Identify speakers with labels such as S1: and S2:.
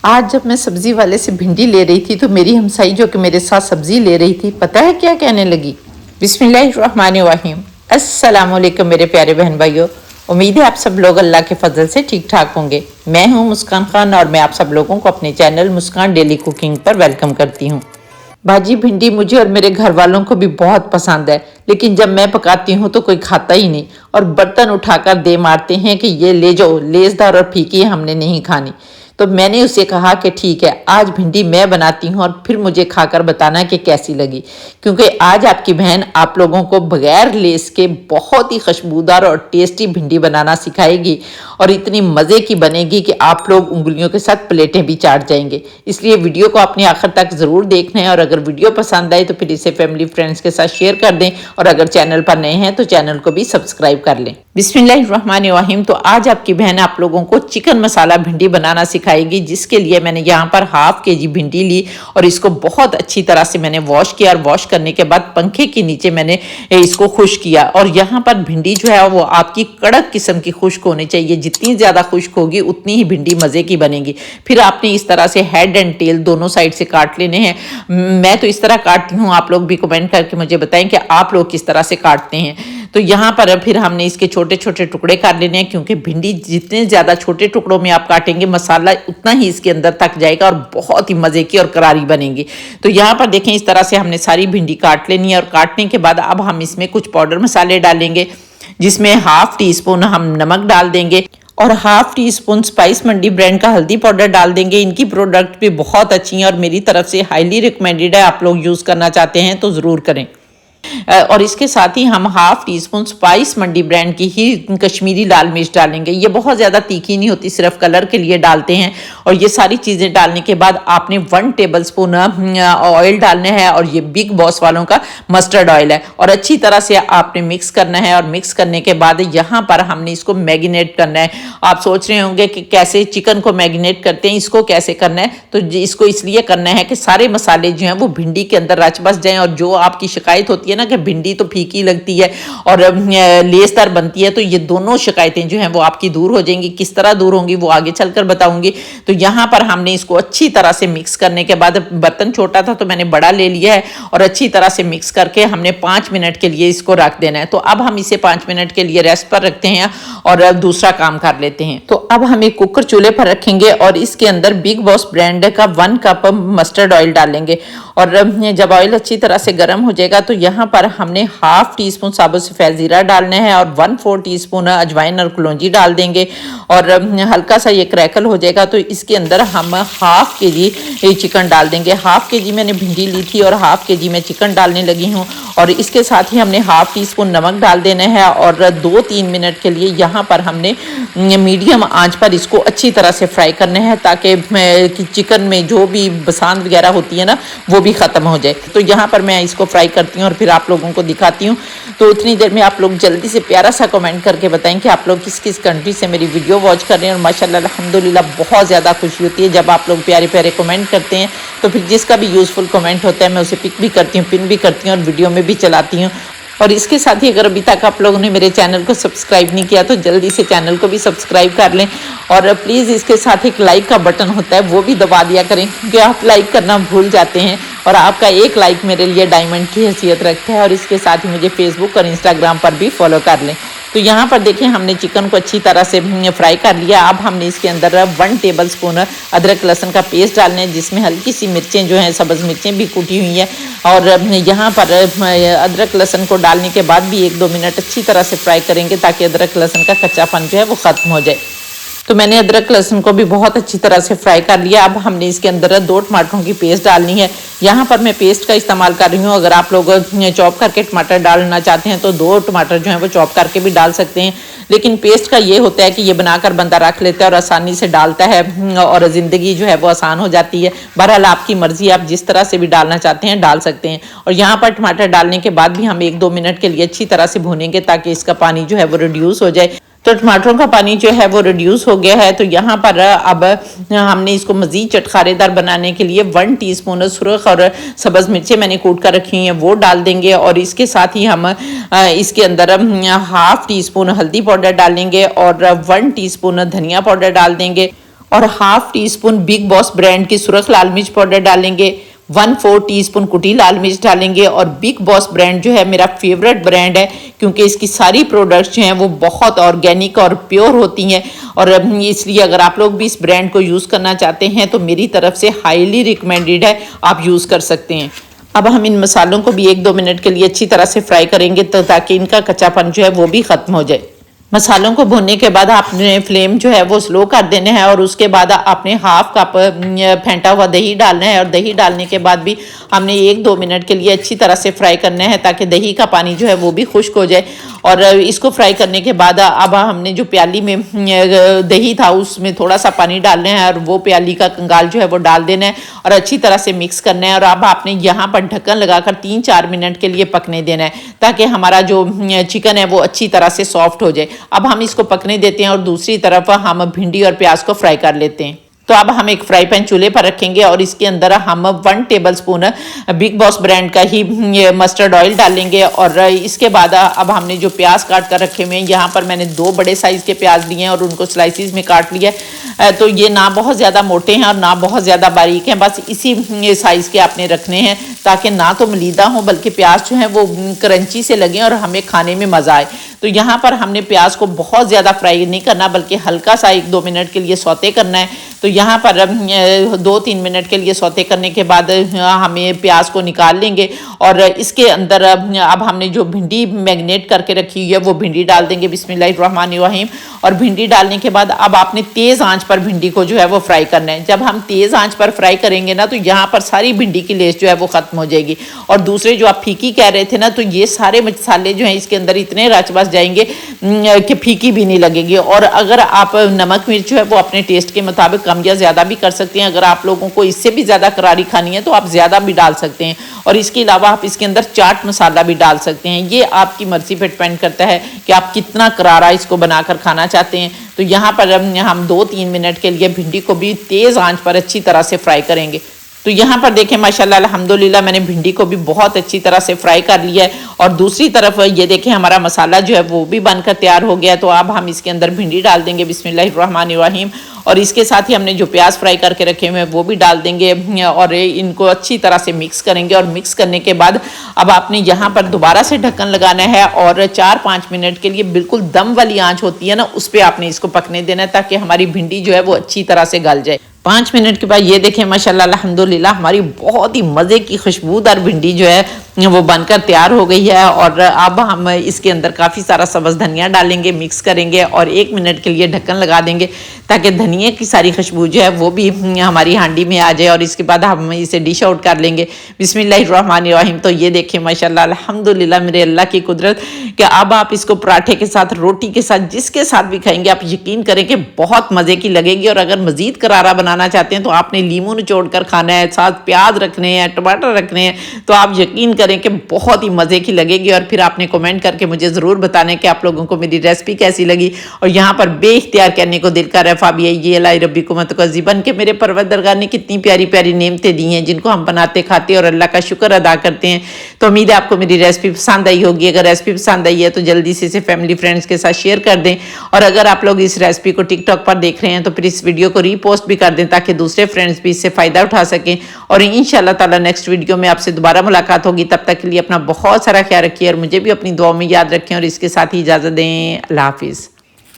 S1: आज जब मैं सब्जी वाले से भिंडी ले रही थी तो मेरी हमसाई जो कि मेरे साथ सब्जी ले रही थी, पता है क्या कहने लगी? बिस्मिल्लाहिर्रहमानिर्रहीम। अस्सलाम वालेकुम मेरे प्यारे बहन भाइयों। उम्मीद है आप सब लोग अल्लाह के फजल से ठीक ठाक होंगे। मैं हूं मुस्कान खान और मैं आप सब लोगों को अपने चैनल मुस्कान डेली कुकिंग पर वेलकम करती हूं। भाजी भिंडी मुझे और मेरे घर वालों को भी बहुत पसंद है, लेकिन जब मैं पकाती हूँ तो कोई खाता ही नहीं और बर्तन उठाकर दे मारते हैं कि ये ले जाओ, लेसदार और फीकी हमने नहीं खानी। तो मैंने उसे कहा कि ठीक है, आज भिंडी मैं बनाती हूँ और फिर मुझे खाकर बताना कि कैसी लगी, क्योंकि आज आपकी बहन आप लोगों को बगैर लेस के बहुत ही खुशबूदार और टेस्टी भिंडी बनाना सिखाएगी और इतनी मज़े की बनेगी कि आप लोग उंगलियों के साथ प्लेटें भी चाट जाएंगे। इसलिए वीडियो को अपने आखिर तक ज़रूर देखना है और अगर वीडियो पसंद आए तो फिर इसे फैमिली फ्रेंड्स के साथ शेयर कर दें और अगर चैनल पर नए हैं तो चैनल को भी सब्सक्राइब कर लें। बिस्मिल्लाहिर्रहमानिर्रहीम। तो आज आपकी बहन आप लोगों को चिकन मसाला भिंडी बनाना सिखाएगी, जिसके लिए मैंने यहाँ पर हाफ केजी भिंडी ली और इसको बहुत अच्छी तरह से मैंने वॉश किया और वॉश करने के बाद पंखे के नीचे मैंने इसको खुश्क किया। और यहाँ पर भिंडी जो है वो आपकी कड़क किस्म की खुश्क होनी चाहिए, जितनी ज़्यादा खुश्क होगी उतनी ही भिंडी मज़े की बनेगी। फिर आपने इस तरह से हेड एंड टेल दोनों साइड से काट लेने हैं। मैं तो इस तरह काटती हूँ, आप लोग भी कमेंट करके मुझे बताएं कि आप लोग किस तरह से काटते हैं। तो यहाँ पर फिर हमने इसके छोटे छोटे टुकड़े काट लेने हैं, क्योंकि भिंडी जितने ज़्यादा छोटे टुकड़ों में आप काटेंगे मसाला उतना ही इसके अंदर तक जाएगा और बहुत ही मज़े की और करारी बनेगी। तो यहाँ पर देखें, इस तरह से हमने सारी भिंडी काट लेनी है और काटने के बाद अब हम इसमें कुछ पाउडर मसाले डालेंगे, जिसमें हाफ टी स्पून हम नमक डाल देंगे और हाफ टी स्पून स्पाइस मंडी ब्रांड का हल्दी पाउडर डाल देंगे। इनकी प्रोडक्ट भी बहुत अच्छी हैं और मेरी तरफ से हाईली रिकमेंडेड है। आप लोग यूज़ करना चाहते हैं तो ज़रूर करें। और इसके साथ ही हम हाफ टी स्पून स्पाइस मंडी ब्रांड की ही कश्मीरी लाल मिर्च डालेंगे। ये बहुत ज़्यादा तीखी नहीं होती, सिर्फ कलर के लिए डालते हैं। और ये सारी चीज़ें डालने के बाद आपने 1 टेबलस्पून ऑयल डालना है और ये बिग बॉस वालों का मस्टर्ड ऑयल है और अच्छी तरह से आपने मिक्स करना है। और मिक्स करने के बाद यहाँ पर हमने इसको मैरिनेट करना है। आप सोच रहे होंगे कि कैसे चिकन को मैरिनेट करते हैं, इसको कैसे करना है? तो इसको इसलिए करना है कि सारे मसाले जो हैं वो भिंडी के अंदर रच बस जाएं। और जो आपकी शिकायत होती है ना कि भिंडी तो फीकी लगती है और लेसदार बनती है, तो ये दोनों शिकायतें जो हैं वो आपकी दूर हो जाएंगी। किस तरह दूर होंगी वो आगे चलकर बताऊंगी। तो यहाँ पर हमने इसको अच्छी तरह से मिक्स करने के बाद, बर्तन छोटा था तो मैंने बड़ा ले लिया है और अच्छी तरह से मिक्स करके हमने 5 मिनट के लिए इसको रख देना है। तो अब हम इसे 5 मिनट के लिए रेस्ट पर रखते हैं और दूसरा काम कर लेते हैं। तो अब हम एक कुकर चूल्हे पर रखेंगे और इसके अंदर बिग बॉस ब्रांड का 1 कप मस्टर्ड ऑयल डालेंगे। और जब ऑयल अच्छी तरह से गर्म हो जाएगा तो यहाँ पर हमने हाफ टी स्पून साबुत सफ़ेद ज़ीरा डालना है और 1/4 टीस्पून अजवाइन और कलौंजी डाल देंगे। और हल्का सा ये क्रैकल हो जाएगा तो इसके अंदर हम हाफ केजी चिकन डाल देंगे। हाफ केजी मैंने भिंडी ली थी और हाफ केजी मैं चिकन डालने लगी हूँ। और इसके साथ ही हमने हाफ टी स्पून नमक डाल देना है और 2-3 मिनट के लिए यहाँ पर हमने मीडियम आंच पर इसको अच्छी तरह से फ्राई करना है, ताकि चिकन में जो भी बसांत वगैरह होती है ना वो भी ख़त्म हो जाए। तो यहाँ पर मैं इसको फ्राई करती हूँ और फिर आप लोगों को दिखाती हूँ। तो उतनी देर में आप लोग जल्दी से प्यारा सा कमेंट करके बताएं कि आप लोग किस किस कंट्री से मेरी वीडियो वॉच कर रहे हैं। और माशाल्लाह अल्हम्दुलिल्लाह बहुत ज़्यादा खुशी होती है जब आप लोग प्यारे प्यारे कमेंट करते हैं। तो फिर जिसका भी यूज़फुल कमेंट होता है मैं उसे पिक भी करती हूँ, पिन भी करती हूँ और वीडियो में भी चलाती हूँ। और इसके साथ ही अगर अभी तक आप लोगों ने मेरे चैनल को सब्सक्राइब नहीं किया तो जल्दी से चैनल को भी सब्सक्राइब कर लें। और प्लीज़ इसके साथ एक लाइक का बटन होता है वो भी दबा दिया करें, क्योंकि आप लाइक करना भूल जाते हैं और आपका एक लाइक मेरे लिए डायमंड की हैसियत रखता है। और इसके साथ ही मुझे फेसबुक और इंस्टाग्राम पर भी फॉलो कर लें। तो यहाँ पर देखें, हमने चिकन को अच्छी तरह से फ्राई कर लिया। अब हमने इसके अंदर 1 टेबलस्पून अदरक लहसुन का पेस्ट डालना है, जिसमें हल्की सी मिर्चें जो हैं सब्ज़ मिर्चें भी कूटी हुई हैं। और यहाँ पर अदरक लहसुन को डालने के बाद भी 1-2 मिनट अच्छी तरह से फ्राई करेंगे, ताकि अदरक लहसुन का कच्चापन जो है वो ख़त्म हो जाए। तो मैंने अदरक लहसुन को भी बहुत अच्छी तरह से फ्राई कर लिया। अब हमने इसके अंदर 2 टमाटरों की पेस्ट डालनी है। यहाँ पर मैं पेस्ट का इस्तेमाल कर रही हूँ। अगर आप लोग चॉप करके टमाटर डालना चाहते हैं तो 2 टमाटर जो हैं वो चॉप करके भी डाल सकते हैं, लेकिन पेस्ट का ये होता है कि ये बनाकर बंदा रख लेता है और आसानी से डालता है और ज़िंदगी जो है वो आसान हो जाती है। बहरहाल आपकी मर्ज़ी, आप जिस तरह से भी डालना चाहते हैं डाल सकते हैं। और यहाँ पर टमाटर डालने के बाद भी हम 1-2 मिनट के लिए अच्छी तरह से भूनेंगे, ताकि इसका पानी जो है वो रिड्यूस हो जाए। तो टमाटरों का पानी जो है वो रिड्यूस हो गया है। तो यहाँ पर अब हमने इसको मज़ीद चटखारेदार बनाने के लिए 1 टीस्पून सुरख और सब्ज़ मिर्चें मैंने कूट कर रखी हैं वो डाल देंगे। और इसके साथ ही हम इसके अंदर 1/2 टीस्पून हल्दी पाउडर डालेंगे और 1 टीस्पून धनिया पाउडर डाल देंगे। और half tea spoon big boss brand की सुरख लाल मिर्च पाउडर डालेंगे, 1/4 टीस्पून कुटी लाल मिर्च डालेंगे। और बिग बॉस ब्रांड जो है मेरा फेवरेट ब्रांड है, क्योंकि इसकी सारी प्रोडक्ट्स जो हैं वो बहुत ऑर्गेनिक और प्योर होती हैं, और इसलिए अगर आप लोग भी इस ब्रांड को यूज़ करना चाहते हैं तो मेरी तरफ से हाईली रिकमेंडेड है, आप यूज़ कर सकते हैं। अब हम इन मसालों को भी 1-2 मिनट के लिए अच्छी तरह से फ्राई करेंगे, तो ताकि इनका कच्चापन जो है वो भी ख़त्म हो जाए। मसालों को भूनने के बाद आपने फ्लेम जो है वो स्लो कर देना है, और उसके बाद आपने हाफ कप फेंटा हुआ दही डालना है। और दही डालने के बाद भी हमने 1-2 मिनट के लिए अच्छी तरह से फ्राई करना है, ताकि दही का पानी जो है वो भी खुश्क हो जाए। और इसको फ्राई करने के बाद अब हमने जो प्याली में दही था उसमें थोड़ा सा पानी डालना है, और वो प्याली का कंगाल जो है वो डाल देना है और अच्छी तरह से मिक्स करना है। और अब आपने यहाँ पर ढक्कन लगाकर 3-4 मिनट के लिए पकने देना है, ताकि हमारा जो चिकन है वो अच्छी तरह से सॉफ्ट हो जाए। अब हम इसको पकने देते हैं और दूसरी तरफ हम भिंडी और प्याज को फ्राई कर लेते हैं। तो अब हम एक फ्राई पैन चूल्हे पर रखेंगे और इसके अंदर हम 1 table spoon big boss brand का ही मस्टर्ड ऑयल डालेंगे। और इसके बाद अब हमने जो प्याज काट कर रखे हुए हैं, यहाँ पर मैंने 2 बड़े साइज़ के प्याज लिए हैं और उनको स्लाइसिस में काट लिया है। तो ये ना बहुत ज़्यादा मोटे हैं और ना बहुत ज़्यादा बारीक हैं, बस इसी साइज़ के आपने रखने हैं, ताकि ना तो मलीदा हो बल्कि प्याज जो है वो क्रंची से लगें और हमें खाने में मज़ा आए। तो यहाँ पर हमने प्याज को बहुत ज़्यादा फ्राई नहीं करना, बल्कि हल्का सा 1-2 मिनट के लिए सौते करना है। तो यहाँ पर 2-3 मिनट के लिए सौते करने के बाद हमें प्याज को निकाल लेंगे, और इसके अंदर अब हमने जो भिंडी मैरिनेट करके रखी हुई है वो भिंडी डाल देंगे, बिस्मिल्लाहिर्रहमानिर्रहीम। और भिंडी डालने के बाद अब आपने तेज़ आंच पर भिंडी को जो है वो फ्राई करना है। जब हम तेज़ आंच पर फ्राई करेंगे ना, तो यहाँ पर सारी भिंडी की लेस जो है वो ख़त्म हो जाएगी। और दूसरे जो आप फीकी कह रहे थे ना, तो ये सारे मसाले जो हैं इसके अंदर इतने रच बस जाएंगे कि फीकी भी नहीं लगेगी। और अगर आप नमक मिर्च जो है वो अपने टेस्ट के मुताबिक कम या ज़्यादा भी कर सकते हैं। अगर आप लोगों को इससे भी ज़्यादा करारी खानी है तो आप ज़्यादा भी डाल सकते हैं। और इसके अलावा आप इसके अंदर चाट मसाला भी डाल सकते हैं। ये आपकी मर्ज़ी पर डिपेंड करता है कि आप कितना करारा इसको बनाकर खाना चाहते हैं। तो यहाँ पर हम 2-3 मिनट के लिए भिंडी को भी तेज़ आंच पर अच्छी तरह से फ्राई करेंगे। तो यहाँ पर देखें माशाल्लाह अल्हम्दुलिल्लाह मैंने भिंडी को भी बहुत अच्छी तरह से फ्राई कर लिया है। और दूसरी तरफ ये देखें हमारा मसाला जो है वो भी बनकर तैयार हो गया। तो अब हम इसके अंदर भिंडी डाल देंगे, बिस्मिल्लाहिर्रहमानिर्रहीम। और इसके साथ ही हमने जो प्याज फ्राई करके रखे हुए हैं वो भी डाल देंगे, और इनको अच्छी तरह से मिक्स करेंगे। और मिक्स करने के बाद अब आपने यहाँ पर दोबारा से ढक्कन लगाना है, और 4-5 मिनट के लिए बिल्कुल दम वाली आँच होती है ना, उस पर आपने इसको पकने देना है, ताकि हमारी भिंडी जो है वो अच्छी तरह से गल जाए। 5 मिनट के बाद ये देखें माशाल्लाह अल्हम्दुलिल्लाह हमारी बहुत ही मज़े की खुशबूदार भिंडी जो है वो बनकर तैयार हो गई है। और अब हम इसके अंदर काफ़ी सारा सब्ज़ धनिया डालेंगे, मिक्स करेंगे और 1 मिनट के लिए ढक्कन लगा देंगे, ताकि धनिया की सारी खुशबू जो है वो भी हमारी हांडी में आ जाए। और इसके बाद हम इसे डिश आउट कर लेंगे, बिस्मिल्लाहिर्रहमानिर्रहीम। तो ये देखें माशाल्लाह अल्हम्दुलिल्लाह मेरे अल्लाह की कुदरत कि अब आप इसको पराठे के साथ, रोटी के साथ, जिसके साथ भी खाएंगे आप यकीन करें कि बहुत मज़े की लगेगी। और अगर मज़ीद करारा बनाना चाहते हैं तो आपने लीमू निचोड़ कर खाना है, साथ प्याज रखने हैं, टमाटर रखने हैं, तो आप यकीन करें कि बहुत ही मज़े की लगेगी। और फिर आपने कमेंट करके मुझे ज़रूर बताना है कि आप लोगों को मेरी रेसिपी कैसी लगी। और यहाँ पर बेइख्तियार कहने को दिल कर रहा है ये लाई रब्बी को मत को जीवन के मेरे परवरदिगार ने कितनी प्यारी प्यारी नेमतें दी हैं, जिनको हम बनाते खाते और अल्लाह का शुक्र अदा करते हैं। तो उम्मीद है आपको मेरी रेसिपी पसंद आई होगी। अगर रेसिपी पसंद आई है तो जल्दी से इसे फैमिली फ्रेंड्स के साथ शेयर कर दें। और अगर आप लोग इस रेसिपी को टिकटॉक पर देख रहे हैं तो फिर इस वीडियो को रीपोस्ट भी कर दें, ताकि दूसरे फ्रेंड्स भी इससे फ़ायदा उठा सकें। और इंशाअल्लाह ताला नेक्स्ट वीडियो में आपसे दोबारा मुलाकात होगी। तब तक के लिए अपना बहुत सारा ख्याल रखिए और मुझे भी अपनी दुआ में याद रखें। और इसके साथ ही इजाज़त दें। अल्लाह हाफिज़।